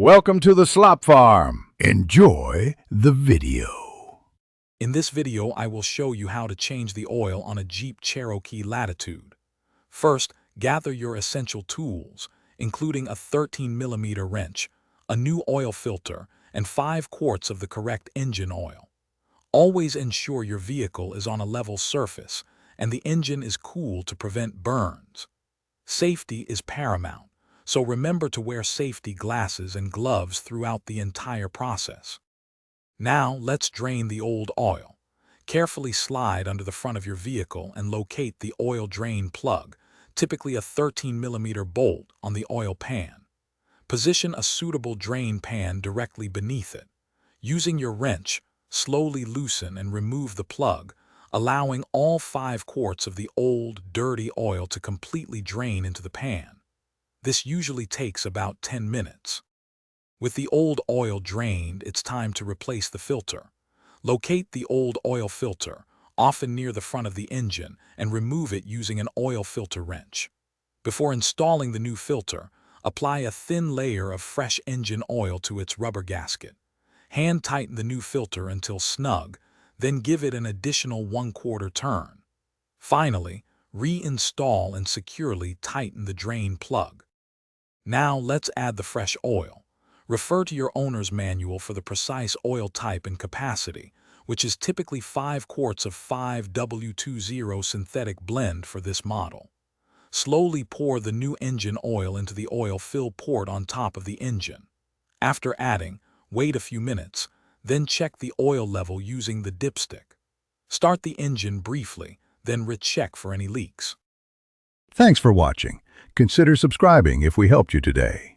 Welcome to the Slop Farm. Enjoy the video. In this video, I will show you how to change the oil on a Jeep Cherokee Latitude. First, gather your essential tools, including a 13mm wrench, a new oil filter, and 5 quarts of the correct engine oil. Always ensure your vehicle is on a level surface and the engine is cool to prevent burns. Safety is paramount, so remember to wear safety glasses and gloves throughout the entire process. Now, let's drain the old oil. Carefully slide under the front of your vehicle and locate the oil drain plug, typically a 13mm bolt on the oil pan. Position a suitable drain pan directly beneath it. Using your wrench, slowly loosen and remove the plug, allowing all 5 quarts of the old, dirty oil to completely drain into the pan. This usually takes about 10 minutes. With the old oil drained, it's time to replace the filter. Locate the old oil filter, often near the front of the engine, and remove it using an oil filter wrench. Before installing the new filter, apply a thin layer of fresh engine oil to its rubber gasket. Hand tighten the new filter until snug, then give it an additional 1/4 turn. Finally, reinstall and securely tighten the drain plug. Now let's add the fresh oil. Refer to your owner's manual for the precise oil type and capacity, which is typically 5 quarts of 5W20 synthetic blend for this model. Slowly pour the new engine oil into the oil fill port on top of the engine. After adding, wait a few minutes, then check the oil level using the dipstick. Start the engine briefly, then recheck for any leaks. Thanks for watching. Consider subscribing if we helped you today.